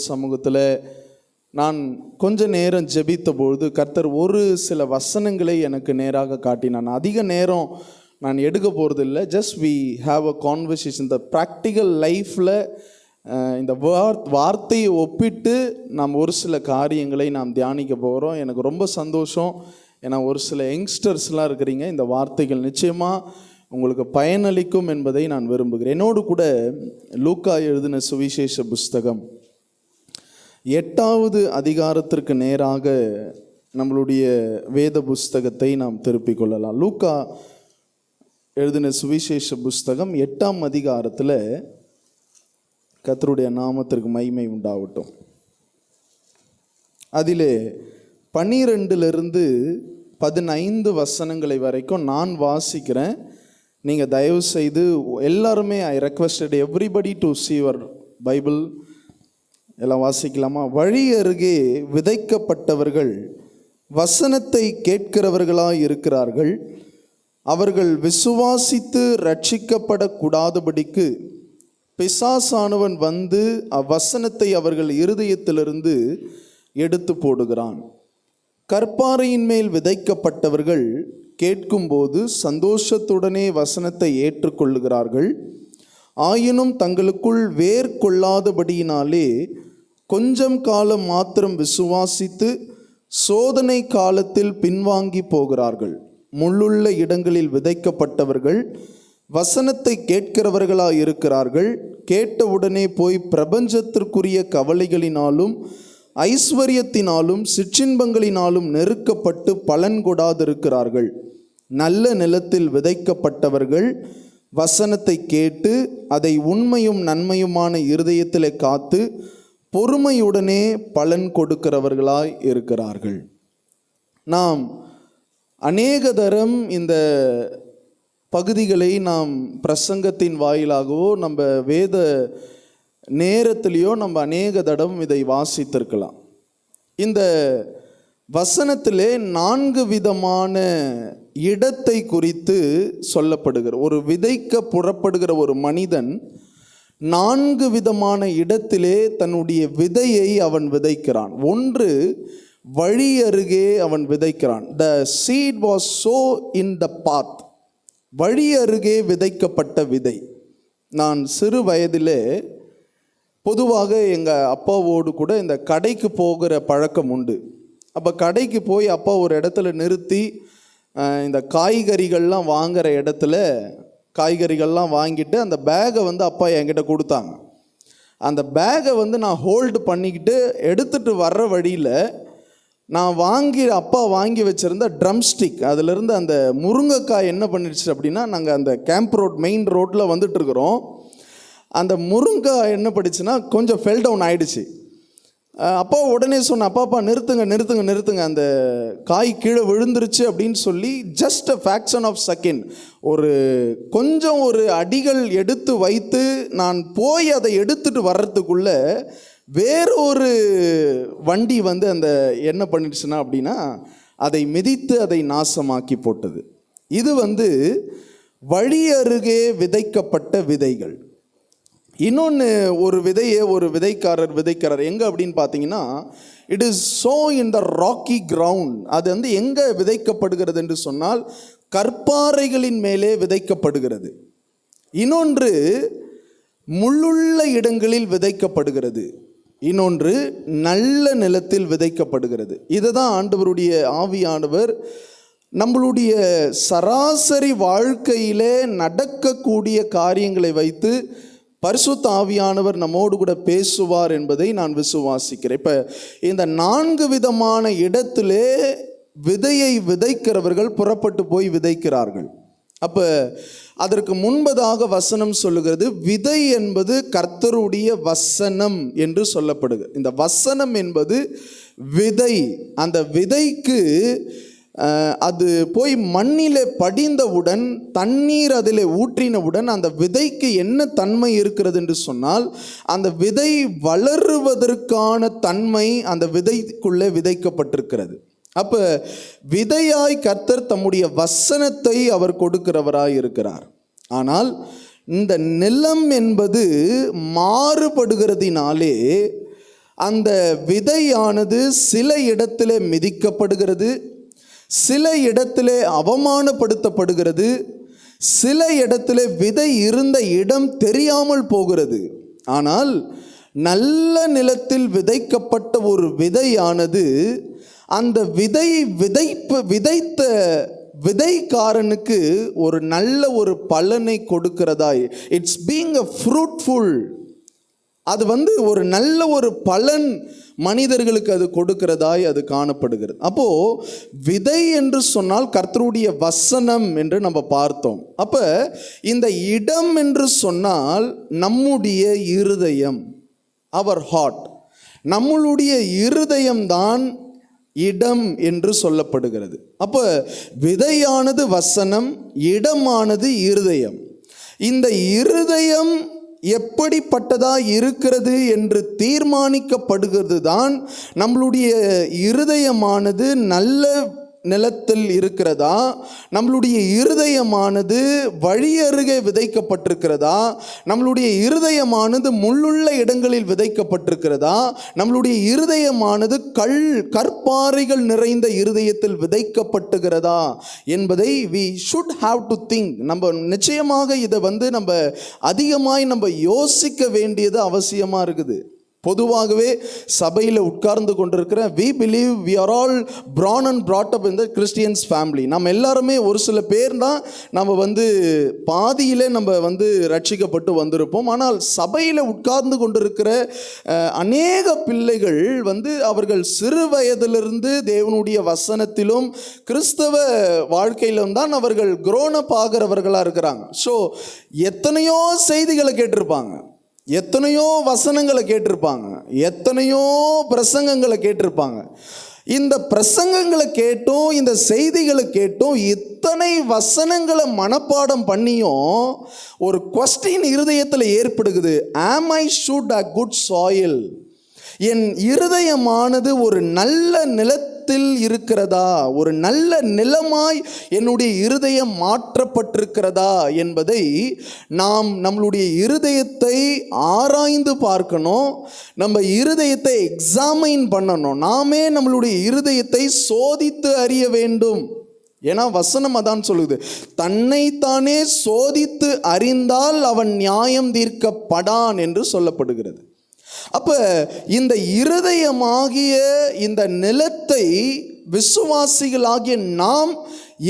சமூகத்தில் நான் கொஞ்ச நேரம் ஜெபித்த பொழுது கர்த்தர் ஒரு சில வசனங்களை எனக்கு நேராக காட்டினான். அதிக நேரம் நான் எடுக்க போகிறது இல்லை. Just we have a conversation. இந்த ப்ராக்டிக்கல் லைஃப்பில் இந்த வார்த்தையை ஒப்பிட்டு நாம் ஒரு சில காரியங்களை நாம் தியானிக்க போகிறோம். எனக்கு ரொம்ப சந்தோஷம். ஏன்னா ஒரு சில யங்ஸ்டர்ஸ்லாம் இருக்கிறீங்க. இந்த வார்த்தைகள் நிச்சயமாக உங்களுக்கு பயனளிக்கும் என்பதை நான் விரும்புகிறேன். என்னோடு கூட லூக்கா எழுதின சுவிசேஷ புஸ்தகம் 8வது அதிகாரத்திற்கு நேராக நம்மளுடைய வேத புஸ்தகத்தை நாம் திருப்பிக் கொள்ளலாம். லூக்கா எழுதின சுவிசேஷ புஸ்தகம் 8ஆம் அதிகாரத்தில் கர்த்தருடைய நாமத்திற்கு மகிமை உண்டாகட்டும். அதிலே 12லிருந்து 15 வசனங்களை வரைக்கும் நான் வாசிக்கிறேன். நீங்கள் தயவு செய்து எல்லாருமே I requested everybody to see your Bible. எல்லாம் வாசிக்கலாமா? வழி அருகே விதைக்கப்பட்டவர்கள் வசனத்தை கேட்கிறவர்களாய் இருக்கிறார்கள். அவர்கள் விசுவாசித்து ரட்சிக்கப்படக்கூடாதபடிக்கு பிசாசானவன் வந்து அவ்வசனத்தை அவர்கள் இருதயத்திலிருந்து எடுத்து போடுகிறான். கற்பாறையின் மேல் விதைக்கப்பட்டவர்கள் கேட்கும்போது சந்தோஷத்துடனே வசனத்தை ஏற்றுக்கொள்ளுகிறார்கள். ஆயினும் தங்களுக்குள் வேர் கொள்ளாதபடியினாலே கொஞ்சம் காலம் மாத்திரம் விசுவாசித்து சோதனை காலத்தில் பின்வாங்கி போகிறார்கள். முள்ளுள்ள இடங்களில் விதைக்கப்பட்டவர்கள் வசனத்தை கேட்கிறவர்களாய் இருக்கிறார்கள். கேட்டவுடனே போய் பிரபஞ்சத்திற்குரிய கவலைகளினாலும் ஐஸ்வர்யத்தினாலும் சிற்றின்பங்களினாலும் நெருக்கப்பட்டு பலன் கொடாதிருக்கிறார்கள். நல்ல நிலத்தில் விதைக்கப்பட்டவர்கள் வசனத்தை கேட்டு அதை உண்மையும் நன்மையுமான இருதயத்திலே காத்து பொறுமையுடனே பலன் கொடுக்கிறவர்களாய் இருக்கிறார்கள். நாம் அநேக தரம் இந்த பகுதிகளை நாம் பிரசங்கத்தின் வாயிலாகவோ நம்ம வேத நேரத்திலேயோ நம்ம அநேக தடம் இதை வாசித்திருக்கலாம். இந்த வசனத்திலே 4 விதமான இடத்தை குறித்து சொல்லப்படுகிற ஒரு விதைக்க புறப்படுகிற ஒரு மனிதன் 4 விதமான இடத்திலே தன்னுடைய விதையை அவன் விதைக்கிறான். ஒன்று, வழி அருகே அவன் விதைக்கிறான். The seed was sown in the path. வழி அருகே விதைக்கப்பட்ட விதை. நான் சிறு வயதிலே பொதுவாக எங்கள் அப்பாவோடு கூட இந்த கடைக்கு போகிற பழக்கம் உண்டு. அப்போ கடைக்கு போய் அப்பா ஒரு இடத்துல நிறுத்தி இந்த காய்கறிகள்லாம் வாங்குகிற இடத்துல காய்கறிகள்லாம் வாங்கிட்டு அந்த பேகை வந்து அப்பா என்கிட்ட கொடுத்தாங்க. அந்த பேகை வந்து நான் ஹோல்டு பண்ணிக்கிட்டு எடுத்துகிட்டு வர்ற வழியில் நான் அப்பா வாங்கி வச்சுருந்த ட்ரம்ஸ்டிக், அதிலிருந்து அந்த முருங்கைக்காய் என்ன பண்ணிடுச்சு அப்படின்னா, நாங்கள் அந்த கேம்ப் ரோட் மெயின் ரோட்டில் வந்துட்டுருக்குறோம். அந்த முருங்காய் என்ன படிச்சுன்னா கொஞ்சம் ஃபெல் டவுன் ஆகிடுச்சு. அப்பா உடனே சொன்னேன், அப்பா நிறுத்துங்க, அந்த காய் கீழே விழுந்துருச்சு அப்படின்னு சொல்லி just a fraction of second, ஒரு அடிகள் எடுத்து வைத்து நான் போய் அதை எடுத்துகிட்டு வர்றதுக்குள்ள வேறொரு வண்டி வந்து அந்த என்ன பண்ணிடுச்சுன்னா அப்படின்னா அதை மிதித்து அதை நாசமாக்கி போட்டது. இது வந்து வழி அருகே விதைக்கப்பட்ட விதைகள். இன்னொன்று, ஒரு விதையை ஒரு விதைக்காரர் விதைக்கிறார். எங்கே அப்படின்னு பார்த்தீங்கன்னா, it is so in the rocky ground. அது வந்து எங்கே விதைக்கப்படுகிறது என்று சொன்னால் கற்பாறைகளின் மேலே விதைக்கப்படுகிறது. இன்னொன்று, முள்ளுள்ள இடங்களில் விதைக்கப்படுகிறது. இன்னொன்று, நல்ல நிலத்தில் விதைக்கப்படுகிறது. இதை தான் ஆண்டவருடைய ஆவியானவர் நம்மளுடைய சராசரி வாழ்க்கையிலே நடக்கக்கூடிய காரியங்களை வைத்து பரிசுத்த ஆவியானவர் நம்மோடு கூட பேசுவார் என்பதை நான் விசுவாசிக்கிறேன். இப்போ இந்த 4 விதமான இடத்திலே விதையை விதைக்கிறவர்கள் புறப்பட்டு போய் விதைக்கிறார்கள். அப்போ அதற்கு முன்பதாக வசனம் சொல்லுகிறது, விதை என்பது கர்த்தருடைய வசனம் என்று சொல்லப்படுகிறது. இந்த வசனம் என்பது விதை. அந்த விதைக்கு அது போய் மண்ணிலே படிந்தவுடன், தண்ணீர் அதில் ஊற்றினவுடன் அந்த விதைக்கு என்ன தன்மை இருக்கிறது என்று சொன்னால், அந்த விதை வளருவதற்கான தன்மை அந்த விதைக்குள்ளே விதைக்கப்பட்டிருக்கிறது. அப்போ விதையாய் கர்த்தர் தம்முடைய வசனத்தை அவர் கொடுக்கிறவராய் இருக்கிறார். ஆனால் இந்த நிலம் என்பது மாறுபடுகிறதினாலே அந்த விதையானது சில இடத்திலே மிதிக்கப்படுகிறது, சில இடத்திலே அவமானப்படுத்தப்படுகிறது, சில இடத்திலே விதை இருந்த இடம் தெரியாமல் போகிறது. ஆனால் நல்ல நிலத்தில் விதைக்கப்பட்ட ஒரு விதையானது அந்த விதைத்த விதைக்காரனுக்கு ஒரு நல்ல ஒரு பலனை கொடுக்கிறதாய், இட்ஸ் பீயிங் அ ஃப்ரூட்ஃபுல், அது ஒரு நல்ல ஒரு பலன் மனிதர்களுக்கு அது கொடுக்கிறதாய் அது காணப்படுகிறது. அப்போ விதை என்று சொன்னால் கர்த்தருடைய வசனம் என்று நம்ம பார்த்தோம். அப்ப இந்த இடம் என்று சொன்னால் நம்முடைய இருதயம், அவர் ஹார்ட், நம்மளுடைய இருதயம்தான் இடம் என்று சொல்லப்படுகிறது. அப்போ விதையானது வசனம், இடமானது இருதயம். இந்த இருதயம் எப்படிப்பட்டதா இருக்கிறது என்று தீர்மானிக்கப்படுகிறது தான் நம்மளுடைய இருதயமானது நல்ல நிலத்தில் இருக்கிறதா, நம்மளுடைய இருதயமானது வழி அருகே விதைக்கப்பட்டிருக்கிறதா, நம்மளுடைய இருதயமானது முள்ளுள்ள இடங்களில் விதைக்கப்பட்டிருக்கிறதா, நம்மளுடைய இருதயமானது கற்பாறைகள் நிறைந்த இருதயத்தில் விதைக்கப்பட்டுகிறதா என்பதை we should have to think. நம்ம நிச்சயமாக இதை நம்ம அதிகமாய் நம்ம யோசிக்க வேண்டியது அவசியமாக இருக்குது. பொதுவாகவே சபையில் உட்கார்ந்து கொண்டிருக்கிற we believe we are all born and brought up in the Christians family. நம்ம எல்லாருமே ஒரு சில பேர் தான் நம்ம பாதியிலே நம்ம ரட்சிக்கப்பட்டு வந்திருப்போம். ஆனால் சபையில் உட்கார்ந்து கொண்டிருக்கிற அநேக பிள்ளைகள் அவர்கள் சிறு வயதிலிருந்து தேவனுடைய வசனத்திலும் கிறிஸ்தவ வாழ்க்கையிலும் தான் அவர்கள் grown-up ஆகிறவர்களாக இருக்கிறாங்க. ஸோ எத்தனையோ செய்திகளை கேட்டிருப்பாங்க, எத்தனையோ வசனங்களை கேட்டிருப்பாங்க, எத்தனையோ பிரசங்கங்களை கேட்டிருப்பாங்க. இந்த பிரசங்கங்களை கேட்டும் இந்த செய்திகளை கேட்டும் இத்தனை வசனங்களை மனப்பாடம் பண்ணியும் ஒரு கொஸ்டின் இருதயத்தில் ஏற்படுகிறது. am I should a good soil? என் இருதயமானது ஒரு நல்ல நிலத்தில் இருக்கிறதா, ஒரு நல்ல நிலமாய் என்னுடைய இருதயம் மாற்றப்பட்டிருக்கிறதா என்பதை நாம் நம்மளுடைய இருதயத்தை ஆராய்ந்து பார்க்கணும். நம்ம இருதயத்தை எக்ஸாமைன் பண்ணணும். நாமே நம்மளுடைய இருதயத்தை சோதித்து அறிய வேண்டும். ஏன்னா வசனம் அதான் சொல்லுது, தன்னைத்தானே சோதித்து அறிந்தால் அவன் நியாயம் தீர்க்கப்படான் என்று சொல்லப்படுகிறது. அப்ப இந்த இருதயமாகிய இந்த நிலத்தை விசுவாசிகளாகிய நாம்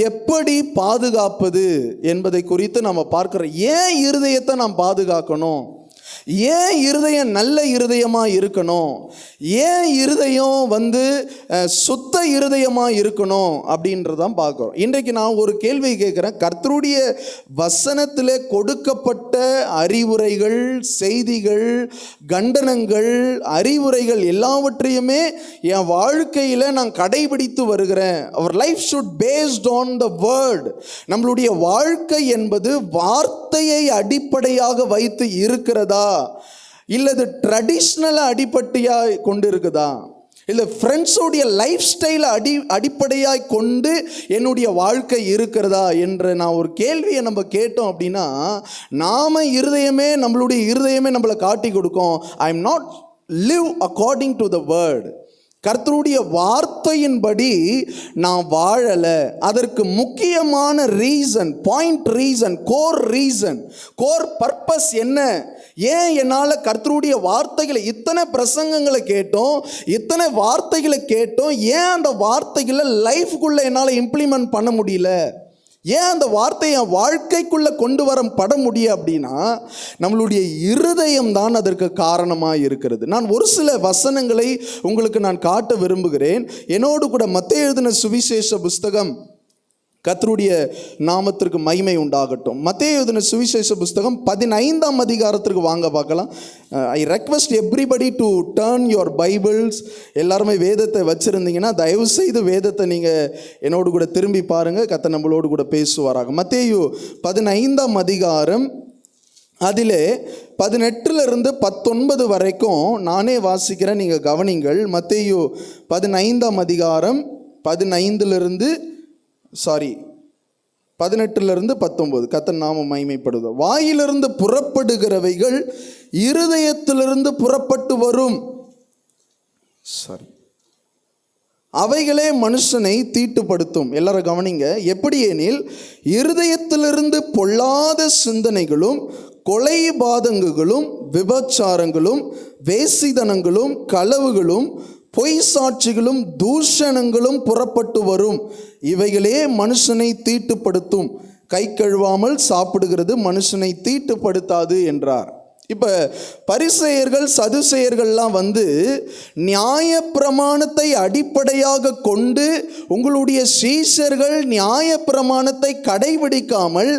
எப்படி பாதுகாப்பது என்பதை குறித்து நம்ம பார்க்கிறோம். ஏன் இருதயத்தை நாம் பாதுகாக்கணும்? ஏன் இருதயம் நல்ல இருதயமாக இருக்கணும்? ஏன் இருதயம் சுத்த இருதயமாக இருக்கணும் அப்படின்றதான் பார்க்குறோம். இன்றைக்கு நான் ஒரு கேள்வி கேட்குறேன். கர்த்தருடைய வசனத்தில் கொடுக்கப்பட்ட அறிவுரைகள், செய்திகள், கண்டனங்கள், அறிவுரைகள் எல்லாவற்றையுமே என் வாழ்க்கையில் நான் கடைபிடித்து வருகிறேன். Our life should based on the word. நம்மளுடைய வாழ்க்கை என்பது வார்த்தையை அடிப்படையாக வைத்து இருக்கிறதா, இல்லது ட்ரெடிஷ்னலாக அடிப்படையாக கொண்டு இருக்குதா, இல்லை ஃப்ரெண்ட்ஸோடைய லைஃப் ஸ்டைலை அடிப்படையாக கொண்டு என்னுடைய வாழ்க்கை இருக்கிறதா என்ற நான் ஒரு கேள்வியை நம்ம கேட்டோம் அப்படின்னா நம்மளுடைய இருதயமே நம்மளை காட்டி கொடுக்கும். I am not live according to the word. கர்த்தருடைய வார்த்தையின்படி நான் வாழலை. அதற்கு முக்கியமான ரீசன், கோர் பர்பஸ் என்ன? ஏன் என்னால் கர்த்தருடைய வார்த்தைகளை இத்தனை பிரசங்கங்களை கேட்டோம், இத்தனை வார்த்தைகளை கேட்டோம், ஏன் அந்த வார்த்தைகளை லைஃப்குள்ளே என்னால் இம்ப்ளிமெண்ட் பண்ண முடியல? ஏன் அந்த வார்த்தையை வாழ்க்கைக்குள்ளே கொண்டு வர முடியும் அப்படின்னா நம்மளுடைய இருதயம் தான் அதற்கு காரணமாக இருக்கிறது. நான் ஒரு சில வசனங்களை உங்களுக்கு நான் காட்ட விரும்புகிறேன். என்னோடு கூட மத்தேயு எழுதின சுவிசேஷ புஸ்தகம், கர்த்தருடைய நாமத்திற்கு மகிமை உண்டாகட்டும், மத்தேயு எழுதின சுவிசேஷ புஸ்தகம் 15ஆம் அதிகாரத்திற்கு வாங்க பார்க்கலாம். ஐ request everybody to turn your Bibles. எல்லாருமே வேதத்தை வச்சுருந்தீங்கன்னா தயவுசெய்து வேதத்தை நீங்கள் என்னோடு கூட திரும்பி பாருங்கள். கர்த்தர் நம்மளோடு கூட பேசுவாராக. மத்தேயு 15ஆம் அதிகாரம், அதிலே 18 19 வரைக்கும் நானே வாசிக்கிறேன், நீங்கள் கவனிங்கள். மத்தேயு 15ஆம் அதிகாரம் 18 19. கர்த்தர் நாமம் மகிமைப்படுது. வாயிலிருந்து புறப்படுகிறவைகள் இருதயத்திலிருந்து புறப்பட்டு வரும். சாரி, அவைகளே மனுஷனை தீட்டுப்படுத்தும். எல்லாரும் கவனிங்க. எப்படி எனில், இருதயத்திலிருந்து பொல்லாத சிந்தனைகளும் கொலைபாதகங்களும் விபச்சாரங்களும் வேசித்தனங்களும் களவுகளும் பொய் சாட்சிகளும் தூஷணங்களும் புறப்பட்டு வரும். இவைகளே மனுஷனை தீட்டுப்படுத்தும். கை கழுவாமல் சாப்பிடுகிறது மனுஷனை தீட்டுப்படுத்தாது என்றார். இப்போ பரிசேயர்கள் சதுசேயர்கள்லாம் நியாயப்பிரமாணத்தை அடிப்படையாக கொண்டு உங்களுடைய சீஷர்கள் நியாயப்பிரமாணத்தை கடைபிடிக்காமல்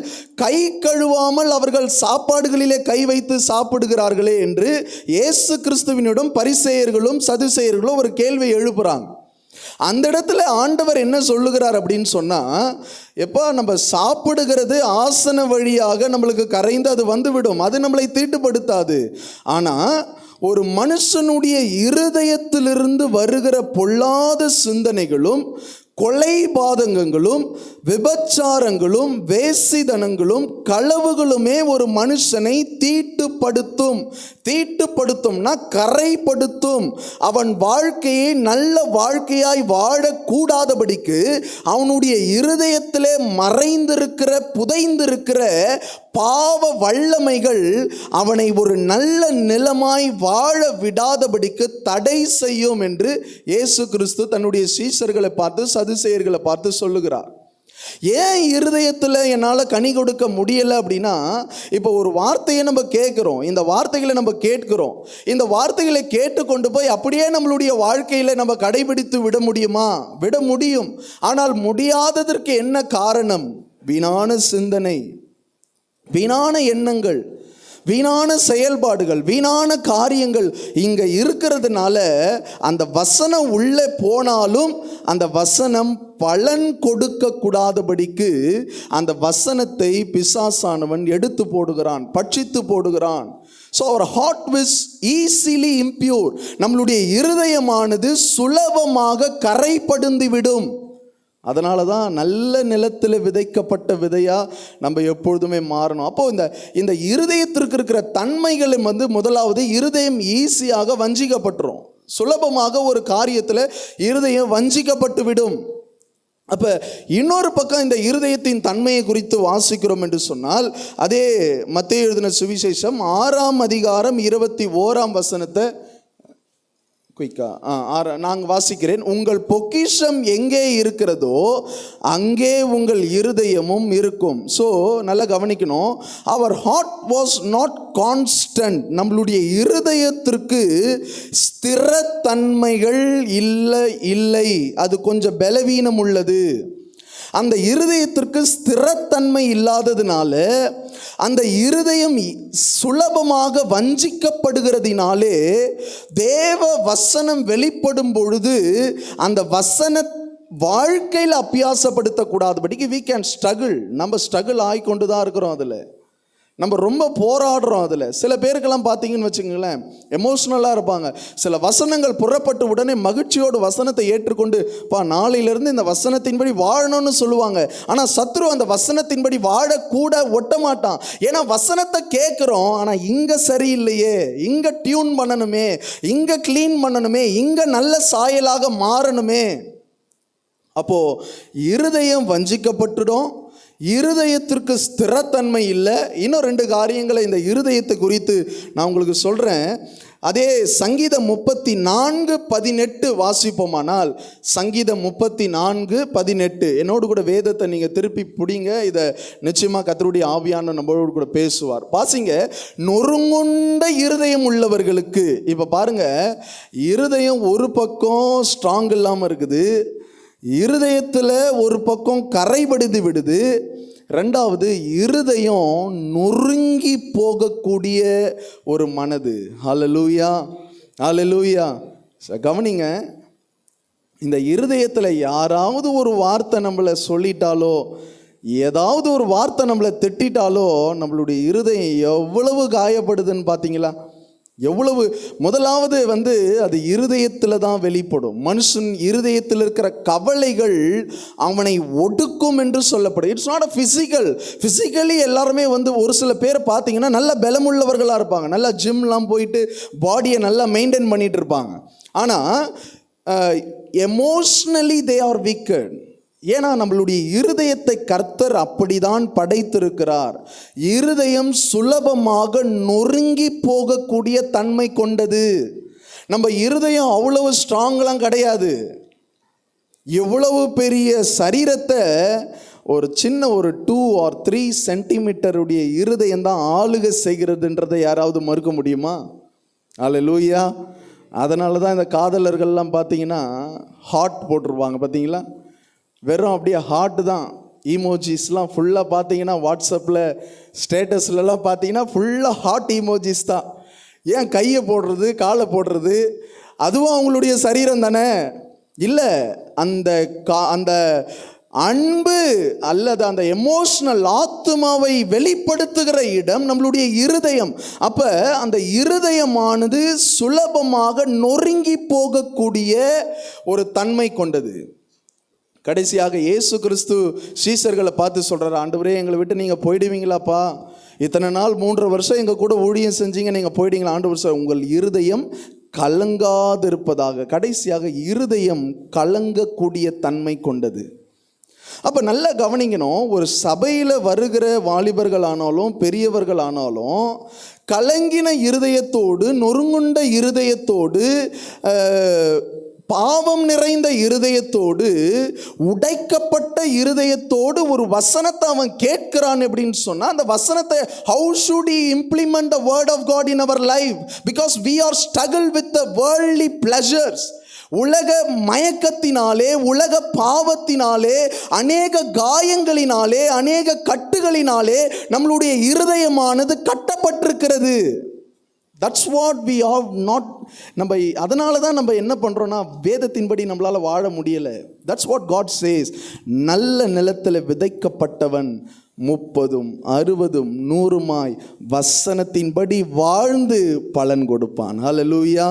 கை கழுவாமல் அவர்கள் சாப்பாடுகளிலே கை வைத்து சாப்பிடுகிறார்களே என்று இயேசு கிறிஸ்துவினிடம் பரிசேயர்களும் சதுசேயர்களும் ஒரு கேள்வி எழுப்புறாங்க. அந்த இடத்துல ஆண்டவர் என்ன சொல்லுகிறார் அப்படின்னு சொன்னால், எப்போ நம்ம சாப்பிடுகிறது ஆசன வழியாக நம்மளுக்கு கரைந்து அது வந்துவிடும், அது நம்மளை தீட்டுப்படுத்தாது. ஆனால் ஒரு மனுஷனுடைய இருதயத்திலிருந்து வருகிற பொல்லாத சிந்தனைகளும் கொலைபாதகங்களும் விபச்சாரங்களும் வேசித்தனங்களும் களவுகளுமே ஒரு மனுஷனை தீட்டுப்படுத்தும்னா கரைப்படுத்தும். அவன் வாழ்க்கையை நல்ல வாழ்க்கையாய் வாழக்கூடாதபடிக்கு அவனுடைய இருதயத்திலே மறைந்திருக்கிற புதைந்திருக்கிற பாவ வல்லமைகள் அவனை ஒரு நல்ல நிலமாய் வாழ விடாதபடிக்கு தடை செய்யும் என்று இயேசு கிறிஸ்து தன்னுடைய சீஷர்களை பார்த்து சதுசேயர்களை பார்த்து சொல்லுகிறார். ஏன் இருதயத்தில் என்னால் கனி கொடுக்க முடியலை அப்படின்னா, இப்போ ஒரு வார்த்தையை நம்ம கேட்குறோம், இந்த வார்த்தைகளை நம்ம கேட்கிறோம், இந்த வார்த்தைகளை கேட்டுக்கொண்டு போய் அப்படியே நம்மளுடைய வாழ்க்கையில் நம்ம கடைபிடித்து விட முடியுமா? விட முடியும். ஆனால் முடியாததற்கு என்ன காரணம்? வீணான சிந்தனை, வீணான எண்ணங்கள், வீணான செயல்பாடுகள், வீணான காரியங்கள் இங்கே இருக்கிறதுனால அந்த வசனம் உள்ளே போனாலும் அந்த வசனம் பலன் கொடுக்க கூடாதபடிக்கு அந்த வசனத்தை பிசாசானவன் எடுத்து போடுகிறான், பட்சித்து போடுகிறான். So our heart wish easily impure. நம்மளுடைய இருதயமானது சுலபமாக கரைப்படுந்து விடும். அதனால தான் நல்ல நிலத்தில் விதைக்கப்பட்ட விதையாக நம்ம எப்பொழுதுமே மாறணும். அப்போது இந்த இருதயத்திற்கு இருக்கிற தன்மைகளை முதலாவது, இருதயம் ஈஸியாக வஞ்சிக்கப்பட்டுரும். சுலபமாக ஒரு காரியத்தில் இருதயம் வஞ்சிக்கப்பட்டு விடும். அப்போ இன்னொரு பக்கம் இந்த இருதயத்தின் தன்மையை குறித்து வாசிக்கிறோம் என்று சொன்னால், அதே மத்தேயு எழுதின சுவிசேஷம் 6ஆம் அதிகாரம் 21ஆம் வசனத்தை நாங்கள் வாசிக்கிறேன். உங்கள் பொக்கிஷம் எங்கே இருக்கிறதோ அங்கே உங்கள் இருதயமும் இருக்கும். ஸோ நல்லா கவனிக்கணும். அவர் ஹார்ட் வாஸ் நாட் கான்ஸ்டன்ட். நம்மளுடைய இருதயத்திற்கு ஸ்திரத்தன்மைகள் இல்லை, அது கொஞ்சம் பலவீனம் உள்ளது. அந்த இருதயத்திற்கு ஸ்திரத்தன்மை இல்லாததுனால அந்த இருதயம் சுலபமாக வஞ்சிக்கப்படுகிறதினாலே தேவ வசனம் வெளிப்படும் பொழுது அந்த வசன வாழ்க்கையில் அபியாசப்படுத்தக்கூடாதபடிக்கு we can struggle. நம்ம ஸ்ட்ரகிள் ஆகிக்கொண்டு தான் இருக்கிறோம். அதில் நம்ம ரொம்ப போராடுறோம். அதில் சில பேருக்கெல்லாம் பார்த்தீங்கன்னு வச்சுங்களேன், எமோஷ்னலாக இருப்பாங்க. சில வசனங்கள் புறப்பட்டு உடனே மகிழ்ச்சியோடு வசனத்தை ஏற்றுக்கொண்டு நாளையிலேருந்து இந்த வசனத்தின்படி வாழணும்னு சொல்லுவாங்க. ஆனால் சத்ரு அந்த வசனத்தின்படி வாழக்கூட ஒட்ட மாட்டான். ஏன்னா வசனத்தை கேட்குறோம், ஆனால் இங்கே சரியில்லையே, இங்கே டியூன் பண்ணணுமே, இங்கே க்ளீன் பண்ணணுமே, இங்கே நல்ல சாயலாக மாறணுமே. அப்போது இருதயம் வஞ்சிக்கப்பட்டுடும், இருதயத்திற்கு ஸ்திரத்தன்மை இல்லை. இன்னும் 2 காரியங்களை இந்த இருதயத்தை குறித்து நான் உங்களுக்கு சொல்கிறேன். அதே சங்கீதம் 34:18 வாசிப்போமானால், சங்கீதம் 34:18 என்னோடு கூட வேதத்தை நீங்கள் திருப்பி பிடிங்க. இதை நிச்சயமாக கர்த்தருடைய ஆவியான நம்மளோடு கூட பேசுவார். வாசிங்க. நொறுங்குண்ட இருதயம் உள்ளவர்களுக்கு. இப்போ பாருங்க, இருதயம் ஒரு பக்கம் ஸ்ட்ராங் இல்லாமல் இருக்குது, இருதயத்தில் ஒரு பக்கம் கரைபடுத்தி விடுது, ரெண்டாவது இருதயம் நொறுங்கி போகக்கூடிய ஒரு மனது. ஹல்லேலூயா, ஹல்லேலூயா. கவனிங்க, இந்த இருதயத்தில் யாராவது ஒரு வார்த்தை நம்மளை சொல்லிட்டாலோ, ஏதாவது ஒரு வார்த்தை நம்மளை திட்டாலோ நம்மளுடைய இருதயம் எவ்வளவு காயப்படுதுன்னு பார்த்தீங்களா? எவ்வளவு முதலாவது அது இருதயத்தில் தான் வெளிப்படும். மனுஷன் இருதயத்தில் இருக்கிற கவலைகள் அவனை ஒடுக்கும் என்று சொல்லப்படும். இட்ஸ் நாட் அ ஃபிசிக்கலி எல்லாருமே ஒரு சில பேர் பார்த்தீங்கன்னா நல்ல பலமுள்ளவர்களாக இருப்பாங்க, நல்லா ஜிம்லாம் போயிட்டு பாடியை நல்லா மெயின்டைன் பண்ணிட்டு இருப்பாங்க. ஆனால் எமோஷ்னலி தே ஆர் வீக்கட். ஏன்னா நம்மளுடைய இருதயத்தை கர்த்தர் அப்படிதான் படைத்திருக்கிறார். இருதயம் சுலபமாக நொறுங்கி போகக்கூடிய தன்மை கொண்டது. நம்ம இருதயம் அவ்வளவு ஸ்ட்ராங்லாம் கிடையாது. எவ்வளவு பெரிய சரீரத்தை ஒரு சின்ன ஒரு 2 or 3 சென்டிமீட்டருடைய இருதயம் தான் ஆளுகை செய்கிறதுன்றதை யாராவது மறுக்க முடியுமா? அல்லேலூயா. அதனால தான் இந்த காதலர்கள்லாம் பார்த்தீங்கன்னா ஹார்ட் போட்டுருவாங்க. பார்த்தீங்களா, வெறும் அப்படியே ஹார்ட் தான். ஈமோஜிஸ்லாம் ஃபுல்லாக பார்த்தீங்கன்னா வாட்ஸ்அப்பில் ஸ்டேட்டஸ்லலாம் பார்த்தீங்கன்னா ஃபுல்லாக ஹார்ட் ஈமோஜிஸ் தான். ஏன் கையை போடுறது, காலை போடுறது? அதுவும் அவங்களுடைய சரீரம் தானே. இல்லை, அந்த அன்பு அல்லது அந்த எமோஷனல் ஆத்துமாவை வெளிப்படுத்துகிற இடம் நம்மளுடைய இருதயம். அப்போ அந்த இருதயமானது சுலபமாக நொறுங்கி போகக்கூடிய ஒரு தன்மை கொண்டது. கடைசியாக இயேசு கிறிஸ்து சீசர்களை பார்த்து சொல்கிறார், ஆண்டவரே எங்களை விட்டு நீங்கள் போயிடுவீங்களாப்பா? இத்தனை நாள் 3 வருஷம் எங்கள் கூட ஊழியம் செஞ்சீங்க, நீங்கள் போயிடுவீங்களா? ஆண்டவர் சார், உங்கள் இருதயம் கலங்காதிருப்பதாக. கடைசியாக இருதயம் கலங்கக்கூடிய தன்மை கொண்டது. அப்போ நல்லா கவனிக்கணும். ஒரு சபையில் வருகிற வாலிபர்கள் ஆனாலும் பெரியவர்கள் ஆனாலும் கலங்கின இருதயத்தோடு, நொறுங்குண்ட இருதயத்தோடு, பாவம் நிறைந்த இருதயத்தோடு, உடைக்கப்பட்ட இருதயத்தோடு ஒரு வசனத்தை அவன் கேட்கிறான். எப்படின்னு சொன்னால், அந்த வசனத்தை how should he implement the word of God in our life? Because we are struggle with the worldly pleasures. உலக மயக்கத்தினாலே, உலக பாவத்தினாலே, அநேக காயங்களினாலே, அநேக கட்டுகளினாலே நம்மளுடைய இருதயமானது கட்டப்பட்டிருக்கிறது. That's what we are not. நம்ம அதனால தான் நம்ம என்ன பண்ணுறோன்னா, வேதத்தின்படி நம்மளால் வாழ முடியலை. That's what God says. நல்ல நிலத்தில் விதைக்கப்பட்டவன் 30, 60, 100 வசனத்தின்படி வாழ்ந்து பலன் கொடுப்பான். ஹல்லேலூயா,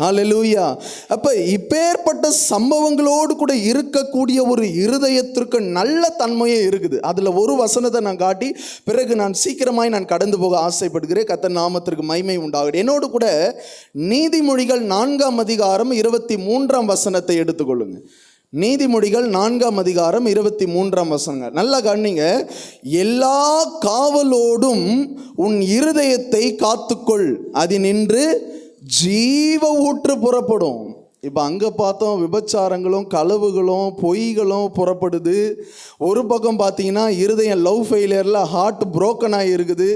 ஹல்லேலூயா. அப்போ இப்பேற்பட்ட சம்பவங்களோடு கூட இருக்கக்கூடிய ஒரு இருதயத்திற்கு நல்ல தன்மையே இருக்குது. அதில் ஒரு வசனத்தை நான் காட்டி பிறகு நான் சீக்கிரமாய் நான் கடந்து போக ஆசைப்படுகிறேன். கர்த்தர் நாமத்திற்கு மகிமை உண்டாகட்டும். என்னோடு கூட நீதிமொழிகள் 4ஆம் அதிகாரம் 23ஆம் வசனத்தை எடுத்துக்கொள்ளுங்க. நீதிமொழிகள் 4ஆம் அதிகாரம் 23ஆம் வசனங்கள் நல்லா கவனிங்க. எல்லா காவலோடும் உன் இருதயத்தை காத்துக்கொள், அதினின்று ஜீவ ஊற்று புறப்படும். இப்போ அங்கே பார்த்தோம், விபச்சாரங்களும் களவுகளும் பொய்களும் புறப்படுது. ஒரு பக்கம் பார்த்தீங்கன்னா இருதயம் லவ் ஃபெயிலியரில் ஹார்ட் புரோக்கனாக இருக்குது.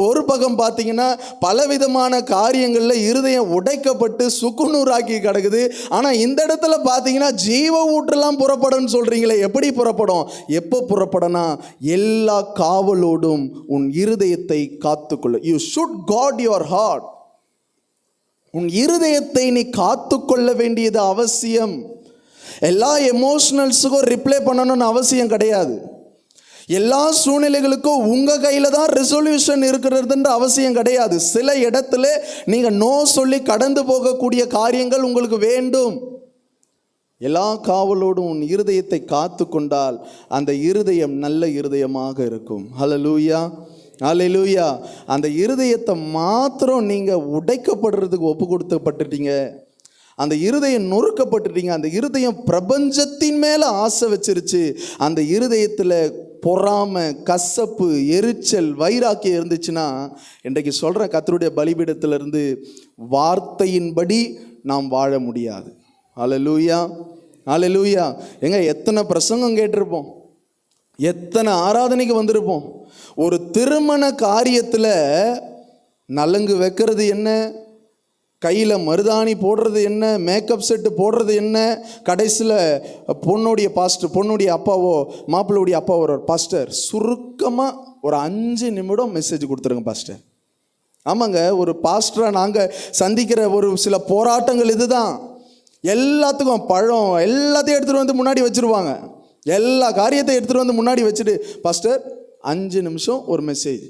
ஒரு பக்கம் பார்த்தீங்கன்னா பலவிதமான காரியங்களில் இருதயம் உடைக்கப்பட்டு சுக்குநூறாக்கி கிடக்குது. ஆனால் இந்த இடத்துல பார்த்தீங்கன்னா ஜீவ ஊற்றெல்லாம் புறப்படும்னு சொல்கிறீங்களே, எப்படி புறப்படும்? எப்போ புறப்படனா, எல்லா காவலோடும் உன் இருதயத்தை காத்துக்கொள்ள. You should guard your heart. உன் இருதயத்தை நீ காத்துக்கொள்ள வேண்டியது அவசியம். எல்லா எமோஷனல்ஸுக்கும் ரிப்ளை பண்ணணும்னு அவசியம் கிடையாது. எல்லா சூழ்நிலைகளுக்கும் உங்கள் கையில் தான் ரெசல்யூஷன் இருக்கிறதுன்ற அவசியம் கிடையாது. சில இடத்துல நீங்கள் நோ சொல்லி கடந்து போகக்கூடிய காரியங்கள் உங்களுக்கு வேண்டும். எல்லா காவலோடும் உன் இருதயத்தை காத்து கொண்டால் அந்த இருதயம் நல்ல இருதயமாக இருக்கும். ஹல்லேலூயா, ஹல்லேலூயா. அந்த இருதயத்தை மாத்திரம் நீங்கள் உடைக்கப்படுறதுக்கு ஒப்பு கொடுக்கப்பட்டுட்டீங்க. அந்த இருதயம் நொறுக்கப்பட்டுட்டீங்க. அந்த இருதயம் பிரபஞ்சத்தின் மேலே ஆசை வச்சிருச்சு. அந்த இருதயத்தில் பொறாமை, கசப்பு, எரிச்சல், வைராக்கியம் இருந்துச்சுன்னா, இன்றைக்கு சொல்கிற கர்த்தருடைய பலிபீடத்திலிருந்து வார்த்தையின்படி நாம் வாழ முடியாது. ஹல்லேலூயா, ஹல்லேலூயா. எத்தனை பிரசங்கம் கேட்டிருப்போம், எத்தனை ஆராதனைக்கு வந்திருப்போம். ஒரு திருமண காரியத்தில் நலங்கு வைக்கிறது என்ன, கையில் மருதாணி போடுறது என்ன, மேக்கப் செட்டு போடுறது என்ன, கடைசியில் பொண்ணுடைய அப்பாவோ மாப்பிள்ளையுடைய அப்பாவோ ஒரு பாஸ்டர் சுருக்கமாக ஒரு 5 நிமிடம் மெசேஜ் கொடுத்துருங்க பாஸ்டர். ஆமாங்க, ஒரு பாஸ்டராக நாங்கள் சந்திக்கிற ஒரு சில போராட்டங்கள் இதுதான். எல்லாத்துக்கும் பழம் எல்லாத்தையும் எடுத்துகிட்டு வந்து முன்னாடி வச்சுருவாங்க. எல்லா காரியத்தையும் எடுத்துகிட்டு வந்து முன்னாடி வச்சுட்டு, பாஸ்டர் 5 நிமிஷம் ஒரு மெசேஜ்.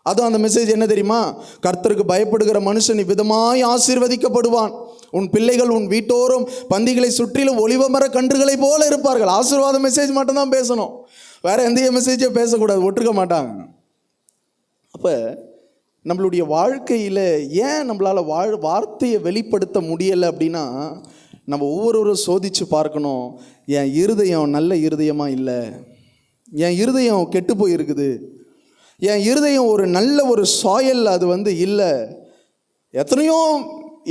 அதுவும் அந்த மெசேஜ் என்ன தெரியுமா? கர்த்தருக்கு பயப்படுகிற மனுஷன் இவ்விதமாய் ஆசீர்வதிக்கப்படுவான். உன் பிள்ளைகள் உன் வீட்டோரும் பந்திகளை சுற்றிலும் ஒலிவமர கன்றுகளை போல இருப்பார்கள். ஆசீர்வாத மெசேஜ் மட்டும்தான் பேசணும், வேற எந்த மெசேஜையும் பேசக்கூடாது, ஒட்டுக்க மாட்டாங்க. அப்போ நம்மளுடைய வாழ்க்கையில் ஏன் நம்மளால் வார்த்தையை வெளிப்படுத்த முடியலை அப்படின்னா, நம்ம ஒவ்வொருவரும் சோதித்து பார்க்கணும். என் இருதயம் நல்ல இருதயமாக இல்லை, என் இருதயம் கெட்டு போயிருக்குது, என் இருதயம் ஒரு நல்ல ஒரு சாயல் அது இல்லை.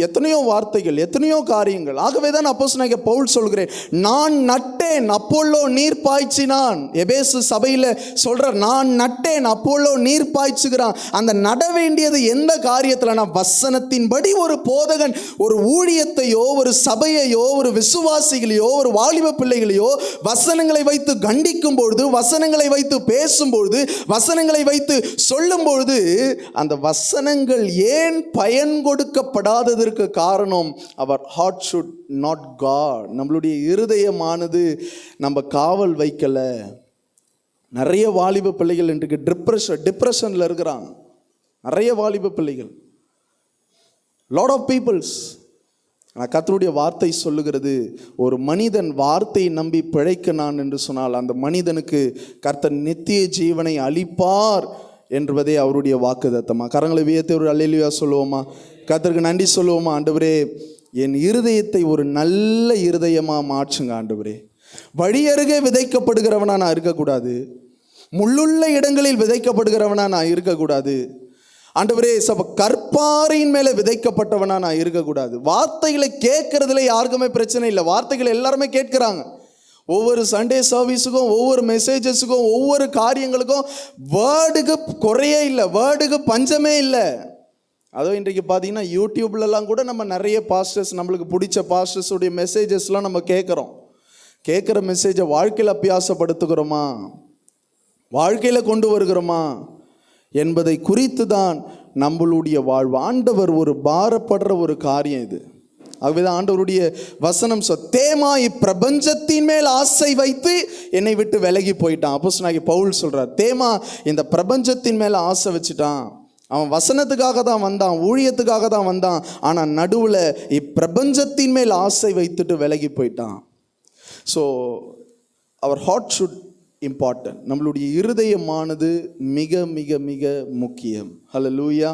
எத்தனையோ வார்த்தைகள், எத்தனையோ காரியங்கள். ஆகவே தான் அப்போஸ்தலனாகிய பவுல் சொல்கிறேன், நான் நட்டேன், அப்போலோ நீர் பாய்ச்சினான். எபேசு சபையில் சொல்கிறார், நான் நட்டேன், அப்போலோ நீர் பாய்ச்சுகிறான். அந்த நட வேண்டியது எந்த காரியத்தில்னா, வசனத்தின்படி ஒரு போதகன் ஒரு ஊழியத்தையோ, ஒரு சபையையோ, ஒரு விசுவாசிகளையோ, ஒரு வாலிப பிள்ளைகளையோ வசனங்களை வைத்து கண்டிக்கும் பொழுது, வசனங்களை வைத்து பேசும்பொழுது, வசனங்களை வைத்து சொல்லும் பொழுது, அந்த வசனங்கள் ஏன் பயன் கொடுக்கப்படாதது காரணம் our heart should not guard. நம்மளுடைய இருதயமானது நம்ம காவல் வைக்கல. நிறைய வாலிப பிள்ளைகள் இன்றைக்கு டிப்ரெஷன்ல இருக்கிறாங்க. நிறைய வாலிப பிள்ளைகள், lot of peoples. கர்த்தருடைய வார்த்தை சொல்லுகிறது, ஒரு மனிதன் வார்த்தையை நம்பி பிழைக்கிறான் என்று சொன்னால் அந்த மனிதனுக்கு கர்த்தர் நித்திய ஜீவனை அளிப்பார் என்பதே அவருடைய வாக்குத்தத்தமா. கரங்களை உயர்த்தி ஒரு அல்லேலூயா சொல்லுவோமா? கர்த்தருக்கு நன்றி சொல்லுவோமா? ஆண்டவரே, என் இருதயத்தை ஒரு நல்ல இருதயமாக மாற்றுங்க ஆண்டவரே. வழியருகே விதைக்கப்படுகிறவனா நான் இருக்கக்கூடாது, முள்ளுள்ள இடங்களில் விதைக்கப்படுகிறவனா நான் இருக்கக்கூடாது ஆண்டவரே. கற்பாறையின் மேலே விதைக்கப்பட்டவனா நான் இருக்கக்கூடாது. வார்த்தைகளை கேட்கறதுல யாருக்குமே பிரச்சனை இல்லை, வார்த்தைகளை எல்லாருமே கேட்குறாங்க. ஒவ்வொரு சண்டே சர்வீஸுக்கும், ஒவ்வொரு மெசேஜஸுக்கும், ஒவ்வொரு காரியங்களுக்கும் வேர்டுக்கு குறையே இல்லை, வேர்டுக்கு பஞ்சமே இல்லை. அதுவும் இன்றைக்கு பார்த்தீங்கன்னா யூடியூப்லலாம் கூட நம்ம நிறைய பாஸ்டர்ஸ், நம்மளுக்கு பிடிச்ச பாஸ்டர்ஸுடைய மெசேஜஸ்லாம் நம்ம கேட்குறோம். கேட்குற மெசேஜை வாழ்க்கையில் அபியாசப்படுத்துகிறோமா, வாழ்க்கையில் கொண்டு வருகிறோமா என்பதை குறித்து தான் நம்மளுடைய வாழ்வு. ஆண்டவர் ஒரு பாரப்படுற ஒரு காரியம் இது. ஆகவேதான் ஆண்டவருடைய வசனம் தேமா இப்பிரபஞ்சத்தின் மேல் ஆசை வைத்து என்னை விட்டு விலகி போயிட்டான். அப்போஸ்தலனாகிய பவுல் சொல்றார், தேமா இந்த பிரபஞ்சத்தின் மேல ஆசை வச்சுட்டான். அவன் வசனத்துக்காக தான் வந்தான், ஊழியத்துக்காக தான் வந்தான். ஆனால் நடுவில் இப்பிரபஞ்சத்தின் மேல் ஆசை வைத்துட்டு விலகி போயிட்டான். So our heart should important. நம்மளுடைய இருதயமானது மிக மிக மிக முக்கியம். ஹல்லேலூயா.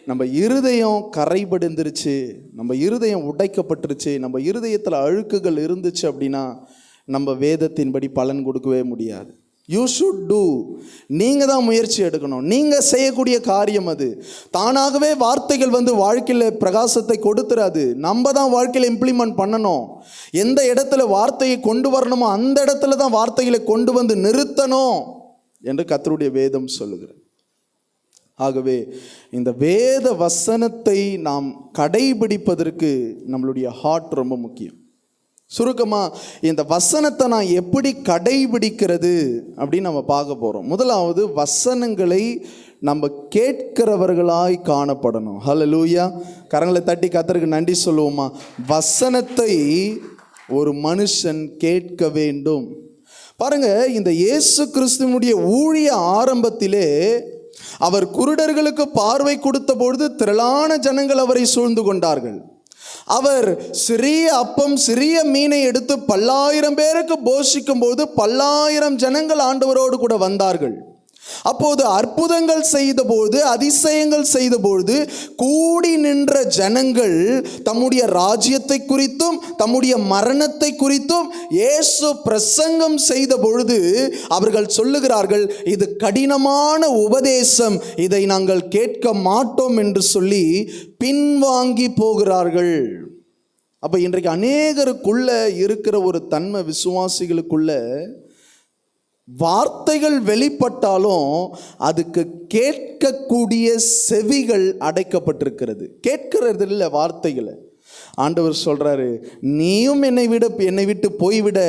நம்ம இருதயம் கரைபடிந்துருச்சு, நம்ம இருதயம் உடைக்கப்பட்டுருச்சு, நம்ம இருதயத்தில் அழுக்குகள் இருந்துச்சு அப்படின்னா நம்ம வேதத்தின்படி பலன் கொடுக்கவே முடியாது. You should do. நீங்கள் தான் முயற்சி எடுக்கணும். நீங்கள் செய்யக்கூடிய காரியம் அது. தானாகவே வார்த்தைகள் வாழ்க்கையில் பிரகாசத்தை கொடுத்துறாது. நம்ம தான் வாழ்க்கையில் இம்ப்ளிமெண்ட் பண்ணணும். எந்த இடத்துல வார்த்தையை கொண்டு வரணுமோ அந்த இடத்துல தான் வார்த்தைகளை கொண்டு வந்து நிறுத்தணும் என்று கர்த்தருடைய வேதம் சொல்லுகிறது. ஆகவே இந்த வேத வசனத்தை நாம் கடைபிடிப்பதற்கு நம்மளுடைய ஹார்ட் ரொம்ப முக்கியம். சுருக்கமாக இந்த வசனத்தை நான் எப்படி கடைபிடிக்கிறது அப்படின்னு நம்ம பார்க்க போகிறோம். முதலாவது, வசனங்களை நம்ம கேட்கிறவர்களாய் காணப்படணும். ஹல்லேலூயா. கரங்களை தட்டி கர்த்தருக்கு நன்றி சொல்லுவோமா? வசனத்தை ஒரு மனுஷன் கேட்க வேண்டும். பாருங்க, இந்த இயேசு கிறிஸ்துவினுடைய ஊழிய ஆரம்பத்திலே அவர் குருடர்களுக்கு பார்வை கொடுத்த பொழுது திரளான ஜனங்கள் அவரை சூழ்ந்து கொண்டார்கள். அவர் சிறிய அப்பம் சிறிய மீனை எடுத்து 10,000 பேருக்கு போஷிக்கும் போது 10,000 ஜனங்கள் ஆண்டவரோடு கூட வந்தார்கள். அப்போது அற்புதங்கள் செய்தபோது, அதிசயங்கள் செய்தபோது கூடி நின்ற ஜனங்கள் தம்முடைய ராஜ்யத்தை குறித்தும் தம்முடைய மரணத்தை குறித்தும் இயேசு பிரசங்கம் செய்த பொழுது அவர்கள் சொல்லுகிறார்கள், இது கடினமான உபதேசம், இதை நாங்கள் கேட்க மாட்டோம் என்று சொல்லி பின்வாங்கி போகிறார்கள். அப்போ இன்றைக்கு அநேகருக்குள்ள இருக்கிற ஒரு தன்மை, விசுவாசிகளுக்குள்ள வார்த்தைகள் வெளிப்பட்டாலும் அதுக்கு கேட்கக்கூடிய செவிகள் அடைக்கப்பட்டிருக்கிறது. கேட்கிறது இல்லை வார்த்தைகளை. ஆண்டவர் சொல்கிறாரு, நீயும் என்னை விட்டு போய்விட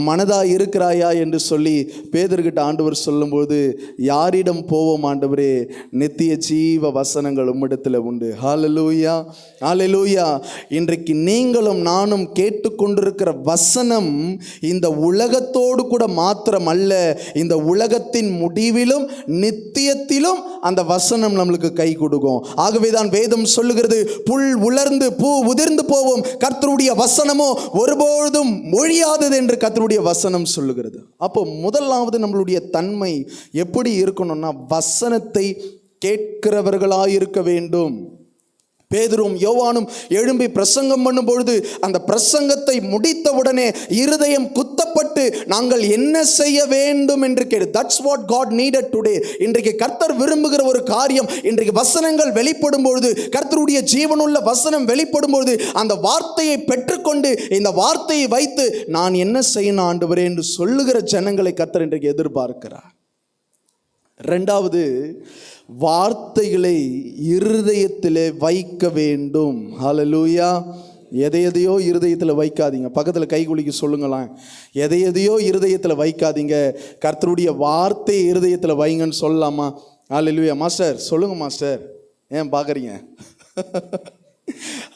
மனதாக இருக்கிறாயா என்று சொல்லி பேதுருகிட்ட ஆண்டவர் சொல்லும்போது, யாரிடம் போவோம் ஆண்டவரே? நித்திய ஜீவ வசனங்கள் உம்மிடத்தில் உண்டு. ஹல்லேலூயா, ஹல்லேலூயா. இன்றைக்கு நீங்களும் நானும் கேட்டுக்கொண்டிருக்கிற வசனம் இந்த உலகத்தோடு கூட மாத்திரம் அல்ல, இந்த உலகத்தின் முடிவிலும் நித்தியத்திலும் அந்த வசனம் நம்மளுக்கு கை கொடுக்கும். ஆகவே தான் வேதம் சொல்லுகிறது, புல் உலர்ந்து பூ உதிர்ந்து போவோம், கர்த்தருடைய வசனமோ ஒருபொழுதும் ஒழியாதது என்று கர்த்தருடைய வசனம் சொல்லுகிறது. அப்போ முதலாவது நம்மளுடைய தன்மை எப்படி இருக்கணும்னா, வசனத்தை கேட்கிறவர்களாயிருக்க வேண்டும். பேதுரும் யோவானும் எழும்பி பிரசங்கம் பண்ணும் பொழுது அந்த பிரசங்கத்தை முடித்தவுடனே இருதயம் குத்தப்பட்டு நாங்கள் என்ன செய்ய வேண்டும் என்று கேட்டு, that's what God needed today. இன்றைக்கு கர்த்தர் விரும்புகிற ஒரு காரியம், இன்றைக்கு வசனங்கள் வெளிப்படும் பொழுது, கர்த்தருடைய ஜீவனுள்ள வசனம் வெளிப்படும் பொழுது அந்த வார்த்தையை பெற்றுக்கொண்டு இந்த வார்த்தையை வைத்து நான் என்ன செய்யணும் ஆண்டவரே என்று சொல்லுகிற ஜனங்களை கர்த்தர் இன்றைக்கு எதிர்பார்க்கிறார். இரண்டாவது, வார்த்தைகளை இருதயத்திலே வைக்க வேண்டும். ஹல்லேலூயா. எதையோ இருதயத்தில் வைக்காதீங்க. பக்கத்தில் கை குலுக்கி சொல்லுங்களாம், எதையோ இருதயத்தில் வைக்காதீங்க, கர்த்தருடைய வார்த்தையை இருதயத்தில் வைங்கன்னு சொல்லலாமா? ஹல்லேலூயா. மாஸ்டர் சொல்லுங்க மாஸ்டர், ஏன் பார்க்குறீங்க?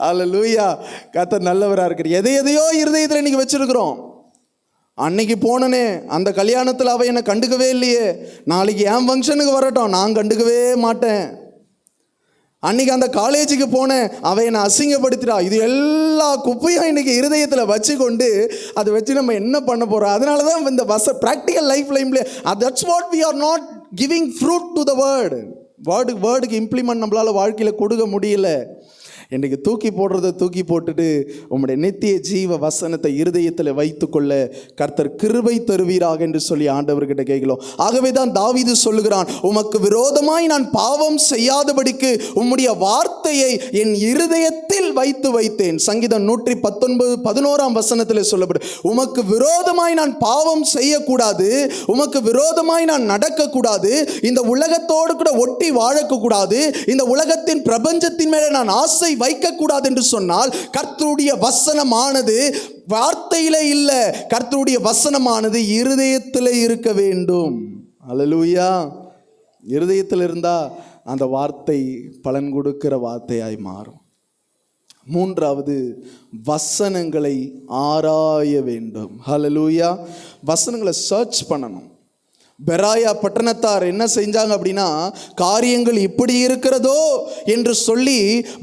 ஹல்லேலூயா. கர்த்தர் நல்லவராக இருக்கிறார். எதையோ இருதயத்தில் இன்னைக்கு வச்சிருக்கிறோம். அன்னைக்கு போனனே அந்த கல்யாணத்தில் அவ என்னை கண்டுக்கவே இல்லையே, நாளைக்கு என் ஃபங்க்ஷனுக்கு வரட்டும் நான் கண்டுக்கவே மாட்டேன். அன்னைக்கு அந்த காலேஜுக்கு போனேன், அவ என்னை அசிங்கப்படுத்திட்டா. இது எல்லா குப்பையும் இன்னைக்கு இருதயத்தில் வச்சு கொண்டு அதை வச்சு நம்ம என்ன பண்ண போகிறோம்? அதனால தான் இந்த ப்ராக்டிக்கல் லைஃப் லைம்ல that's what we are not giving fruit to the வேர்டுக்கு இம்ப்ளிமெண்ட் நம்மளால் வாழ்க்கையில் கொடுக்க முடியல. இன்றைக்கு தூக்கி போடுறதை தூக்கி போட்டுட்டு உம்முடைய நித்திய ஜீவ வசனத்தை இருதயத்தில் வைத்துக்கொள்ள கர்த்தர் கிருபை தருவீராக என்று சொல்லி ஆண்டவர்கிட்ட கேட்கலாம். ஆகவே தான் தாவீது சொல்லுகிறான், உமக்கு விரோதமாய் நான் பாவம் செய்யாதபடிக்கு உம்முடைய வார்த்தையை என் இருதயத்தில் வைத்து வைத்தேன். சங்கீதம் 119:11 சொல்லப்படும், உமக்கு விரோதமாய் நான் பாவம் செய்யக்கூடாது, உமக்கு விரோதமாய் நான் நடக்கக்கூடாது, இந்த உலகத்தோடு கூட ஒட்டி வாழக்கூடாது, இந்த உலகத்தின் பிரபஞ்சத்தின் மேலே நான் ஆசை வைக்கக்கூடாது என்று சொன்னால் கர்த்தருடைய வசனமானது வார்த்தையிலே இல்ல, கர்த்தருடைய வசனமானது இருதயத்தில் இருக்க வேண்டும். அல்லேலூயா. இருதயத்தில் இருந்தா அந்த வார்த்தை பலன் கொடுக்கிற வார்த்தையாய் மாறும். மூன்றாவது, வசனங்களை ஆராய வேண்டும். அல்லேலூயா. வசனங்களை சர்ச் பண்ணணும். பெராயா பட்டணத்தார் என்ன செஞ்சாங்க அப்படின்னா, காரியங்கள் இப்படி இருக்கிறதோ என்று சொல்லி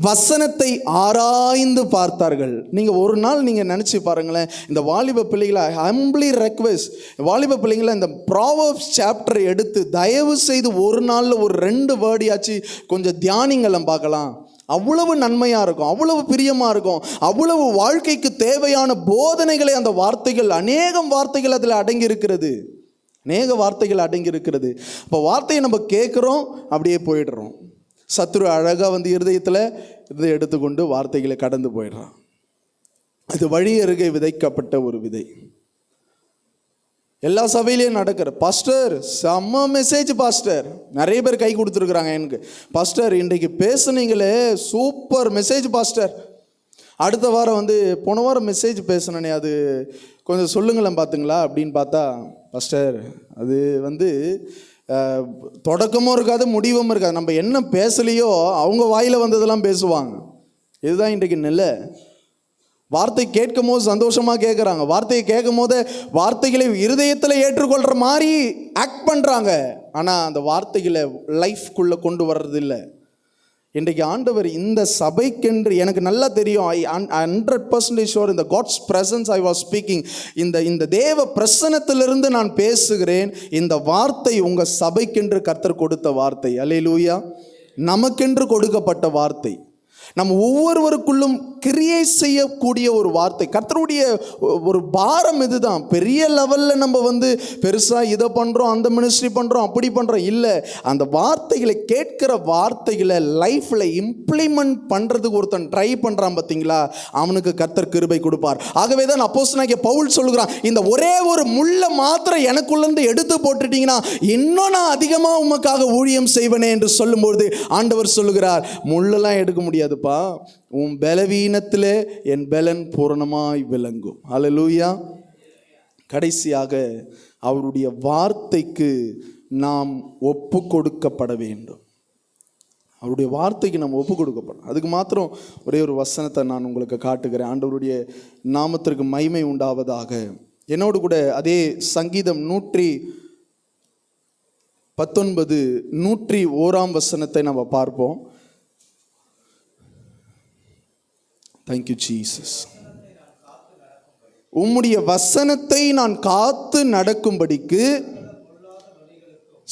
வசனத்தை ஆராய்ந்து பார்த்தார்கள். நீங்கள் ஒரு நாள் நீங்கள் நினச்சி பாருங்களேன், இந்த வாலிப பிள்ளைகளை ஹம்பிளி ரெக்வெஸ்ட், வாலிப பிள்ளைங்களை இந்த ப்ராவர்ப்ஸ் சாப்டரை எடுத்து தயவு செய்து ஒரு நாளில் ஒரு 2 வேர்டியாச்சு கொஞ்சம் தியானிங்களை பார்க்கலாம். அவ்வளவு நன்மையாக இருக்கும், அவ்வளவு பிரியமாக இருக்கும், அவ்வளவு வாழ்க்கைக்கு தேவையான போதனைகளை அந்த வார்த்தைகள், அநேகம் வார்த்தைகள் அதில் அடங்கி இருக்கிறது, அநேக வார்த்தைகள் அடங்கி இருக்கிறது. இப்போ வார்த்தையை நம்ம கேட்குறோம், அப்படியே போயிடுறோம். சத்துரு அழகாக வந்து இருதயத்தில் இதை எடுத்துக்கொண்டு வார்த்தைகளை கடந்து போயிடுறான். இது வழி அருகே விதைக்கப்பட்ட ஒரு விதை. எல்லா சபையிலையும் நடக்கிற, பாஸ்டர் செம்ம மெசேஜ் பாஸ்டர், நிறைய பேர் கை கொடுத்துருக்குறாங்க எனக்கு, பாஸ்டர் இன்றைக்கு பேசுனீங்களே சூப்பர் மெசேஜ் பாஸ்டர், அடுத்த வாரம் வந்து போன வாரம் மெசேஜ் பேசினே அது கொஞ்சம் சொல்லுங்களேன் பார்த்துங்களா அப்படின்னு பார்த்தா, பாஸ்டர் அது வந்து தொடக்கமும் இருக்காது முடிவும் இருக்காது, நம்ம என்ன பேசலையோ அவங்க வாயில் வந்ததெல்லாம் பேசுவாங்க. இதுதான் இன்றைக்கு நிலை. வார்த்தை கேட்கும் போது சந்தோஷமாக கேட்குறாங்க, வார்த்தையை கேட்கும் போது வார்த்தைகளை இருதயத்தில் ஏற்றுக்கொள்கிற மாதிரி ஆக்ட் பண்ணுறாங்க, ஆனால் அந்த வார்த்தைகளை லைஃப்குள்ளே கொண்டு வர்றதில்லை. இன்றைக்கு ஆண்டவர் இந்த சபைக்கென்று, எனக்கு நல்லா தெரியும், 100% ஷுர் இந்த God's presence I was speaking, இந்த தேவ பிரசன்னத்திலிருந்து நான் பேசுகிறேன். இந்த வார்த்தை உங்கள் சபைக்கென்று கர்த்தர் கொடுத்த வார்த்தை. அல்லேலூயா. நமக்கென்று கொடுக்கப்பட்ட வார்த்தை, நம்ம ஒவ்வொருவருக்குள்ளும் கிரியேட் செய்யக்கூடிய ஒரு வார்த்தை. கர்த்தருடைய ஒரு பாரம் இதுதான். பெரிய லெவலில் நம்ம வந்து பெருசாக இதை பண்ணுறோம், அந்த மினிஸ்ட்ரி பண்ணுறோம், அப்படி பண்ணுறோம் இல்லை. அந்த வார்த்தைகளை, கேட்கிற வார்த்தைகளை லைஃப்பில் இம்ப்ளிமெண்ட் பண்ணுறதுக்கு ஒருத்தன் ட்ரை பண்ணுறான் பார்த்தீங்களா, அவனுக்கு கர்த்தர் கிருபை கொடுப்பார். ஆகவே தான் அப்போஸ்தலனாகிய பவுல் சொல்லுகிறான், இந்த ஒரே ஒரு முள்ளை மாத்திரம் எனக்குள்ளேருந்து எடுத்து போட்டுட்டீங்கன்னா இன்னும் நான் அதிகமாக உமக்காக ஊழியம் செய்வனே என்று சொல்லும்போது ஆண்டவர் சொல்லுகிறார், முள்ளெல்லாம் எடுக்க முடியாதுப்பா, உன் பலவீனத்திலே என் பலன் பூரணமாய் விளங்கும். அல்லேலூயா. கடைசியாக அவருடைய வார்த்தைக்கு நாம் ஒப்பு கொடுக்கப்பட வேண்டும். அவருடைய வார்த்தைக்கு நாம் ஒப்பு கொடுக்கப்படும். அதுக்கு மாத்திரம் ஒரே ஒரு வசனத்தை நான் உங்களுக்கு காட்டுகிறேன். ஆண்டவருடைய நாமத்திற்கு மகிமை உண்டாவதாக. என்னோடு கூட அதே சங்கீதம் 119 101 நம்ம பார்ப்போம். Thank you Jesus. உம்முடைய வசனத்தை நான் காத்து நடக்கும்படிக்கு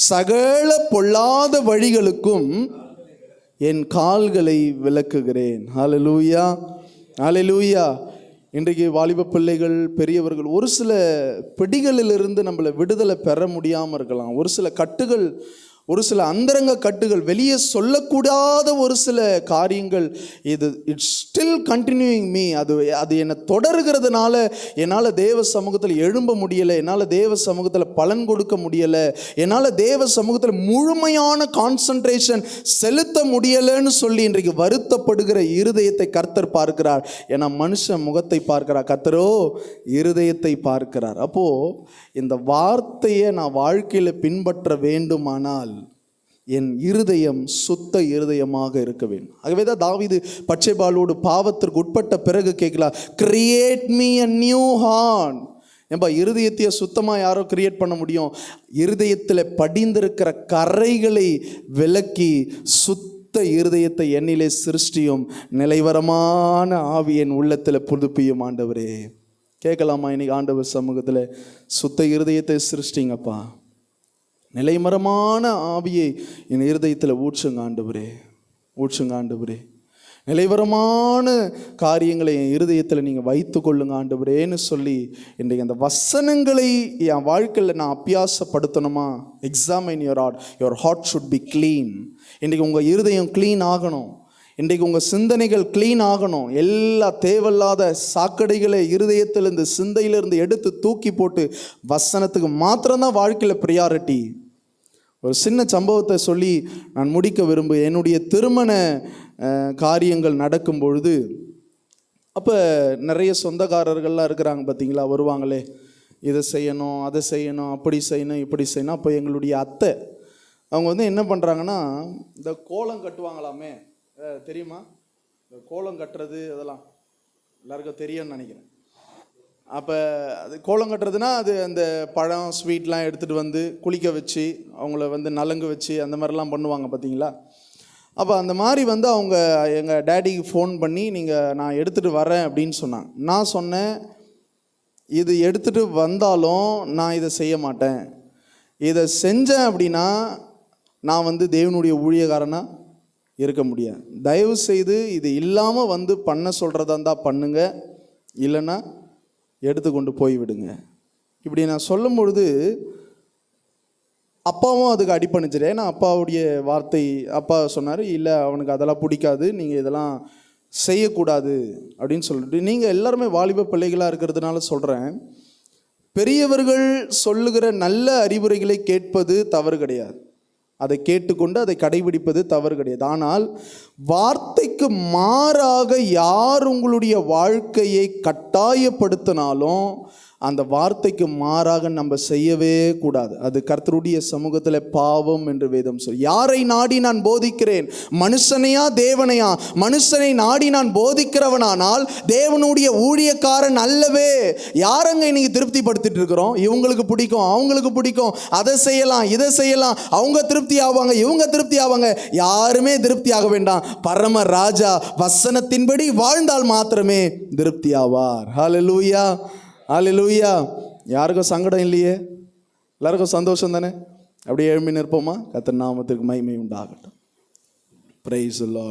சகல பொல்லாத வழிகளுக்கும் என் கால்களை விலக்குகிறேன். ஹல்லேலூயா, ஹல்லேலூயா. இன்றைக்கு வாலிப பிள்ளைகள், பெரியவர்கள் ஒரு சில பிடிகளிலிருந்து நம்மளை விடுதலை பெற முடியாமல் இருக்கலாம். ஒரு சில கட்டுகள், ஒரு சில அந்தரங்க கட்டுகள், வெளியே சொல்லக்கூடாத ஒரு சில காரியங்கள், இட்ஸ் ஸ்டில் கண்டினியூயிங் மீ. அது என்னை தொடர்கிறதுனால என்னால் தேவ சமூகத்தில் எழும்ப முடியலை, என்னால் தேவ சமூகத்தில் பலன் கொடுக்க முடியலை, என்னால் தேவ சமூகத்தில் முழுமையான கான்சன்ட்ரேஷன் செலுத்த முடியலைன்னு சொல்லி இன்றைக்கு வருத்தப்படுகிற இருதயத்தை கர்த்தர் பார்க்கிறார். ஏன்னா மனுஷன் முகத்தை பார்க்கிறார், கர்த்தரோ இருதயத்தை பார்க்கிறார். அப்போது இந்த வார்த்தையை நான் வாழ்க்கையில் பின்பற்ற வேண்டுமானால் என் இருதயம் சுத்த இருதயமாக இருக்க வேண்டும். ஆகவே தான் தாவீது பட்சேபாளோடு பாவத்திற்கு உட்பட்ட பிறகு கேட்கலாம், create me a new heart. ஏன்பா, இருதயத்தையே சுத்தமாக யாரோ கிரியேட் பண்ண முடியும்? இருதயத்தில் படிந்திருக்கிற கரைகளை விலக்கி சுத்த இருதயத்தை என்னிலே சிருஷ்டியும், நிலைவரமான ஆவி என் உள்ளத்தில் புதுப்பியும் ஆண்டவரே. கேட்கலாமா இன்னைக்கு ஆண்டவர் சமூகத்தில்? சுத்த இருதயத்தை சிருஷ்டிங்கப்பா, நிலைமரமான ஆவியை என் இருதயத்தில் ஊற்றுங்க ஆண்டவரே, ஊற்றுங்க ஆண்டவரே. நிலைவரமான காரியங்களை என் இருதயத்தில் நீங்கள் வைத்து கொள்ளுங்க ஆண்டவரேன்னு சொல்லி இன்றைக்கு அந்த வசனங்களை என் வாழ்க்கையில் நான் அபியாசப்படுத்தணுமா? Examine your heart should be clean. இன்றைக்கு உங்கள் இருதயம் க்ளீன் ஆகணும். இன்றைக்கு உங்கள் சிந்தனைகள் க்ளீன் ஆகணும். எல்லா தேவையில்லாத சாக்கடைகளை இருதயத்திலிருந்து, சிந்தையிலிருந்து எடுத்து தூக்கி போட்டு வசனத்துக்கு மாத்திரம்தான் வாழ்க்கையில் ப்ரியாரிட்டி. ஒரு சின்ன சம்பவத்தை சொல்லி நான் முடிக்க விரும்புகிறேன். என்னுடைய திருமண காரியங்கள் நடக்கும் பொழுது, அப்போ நிறைய சொந்தக்காரர்கள்லாம் இருக்கிறாங்க பார்த்தீங்களா, வருவாங்களே, இதை செய்யணும், அதை செய்யணும், அப்படி செய்யணும், இப்படி செய்யணும். அப்போ எங்களுடைய அத்தை அவங்க என்ன பண்ணுறாங்கன்னா, இந்த கோலம் கட்டுவாங்களாமே, தெரியுமா? இந்த கோலம் கட்டுறது அதெல்லாம் எல்லாருக்கும் தெரியும்னு நினைக்கிறேன். அப்போ அது கோலம் கட்டுறதுனா அது அந்த பழம் ஸ்வீட்லாம் எடுத்துகிட்டு வந்து குளிக்க வச்சு அவங்கள நலங்கு வச்சு அந்த மாதிரிலாம் பண்ணுவாங்க பார்த்தீங்களா. அப்போ அந்த மாதிரி அவங்க எங்கள் டேடிக்கு ஃபோன் பண்ணி, நான் எடுத்துகிட்டு வரேன் அப்படின்னு சொன்னாங்க. நான் சொன்னேன், இது எடுத்துகிட்டு வந்தாலும் நான் இதை செய்ய மாட்டேன். இதை செஞ்சேன் அப்படின்னா நான் தேவனுடைய ஊழியக்காரனாக இருக்க முடியாது. தயவு செய்து இது இல்லாமல் பண்ண சொல்கிறதா இருந்தால் பண்ணுங்க, இல்லைன்னா எடுத்துக்கொண்டு போய்விடுங்க. இப்படி நான் சொல்லும் பொழுது அப்பாவும் அதுக்கு அடிப்பணிச்சிரு. ஏன்னா அப்பாவுடைய வார்த்தை, அப்பா சொன்னார், இல்லை அவனுக்கு அதெல்லாம் பிடிக்காது, நீங்கள் இதெல்லாம் செய்யக்கூடாது அப்படின்னு சொல்லிட்டு. நீங்கள் எல்லாருமே வாலிப பிள்ளைகளாக இருக்கிறதுனால சொல்கிறேன், பெரியவர்கள் சொல்லுகிற நல்ல அறிவுரைகளை கேட்பது தவறு கிடையாது, அதை கேட்டுக்கொண்டு அதை கடைபிடிப்பது தவறு கிடையாது. ஆனால் வார்த்தைக்கு மாறாக யார் உங்களுடைய வாழ்க்கையை கட்டாயப்படுத்தினாலும் அந்த வார்த்தைக்கு மாறாக நம்ம செய்யவே கூடாது. அது கர்த்தருடைய சமூகத்தில் பாவம் என்று வேதம் சொல்லி. யாரை நாடி நான் போதிக்கிறேன்? மனுஷனையா தேவனையா? மனுஷனை நாடி நான் போதிக்கிறவனானால் தேவனுடைய ஊழியக்காரன் அல்லவே. யாரங்க இன்னைக்கு திருப்திப்படுத்திட்டு இருக்கிறோம்? இவங்களுக்கு பிடிக்கும், அவங்களுக்கு பிடிக்கும், அதை செய்யலாம், இதை செய்யலாம், அவங்க திருப்தி ஆவாங்க, இவங்க திருப்தி ஆவாங்க. யாருமே திருப்தி ஆக வேண்டாம். பரம ராஜா வசனத்தின்படி வாழ்ந்தால் மாத்திரமே திருப்தி ஆவார். ஹல்லேலூயா, ஹல்லேலூயா. யாருக்கும் சங்கடம் இல்லையே, எல்லாருக்கும் சந்தோஷம் தானே? அப்படியே எழும்பி நிற்போமா? கர்த்தர் நாமத்திற்கு மகிமை உண்டாகட்டும். Praise the Lord.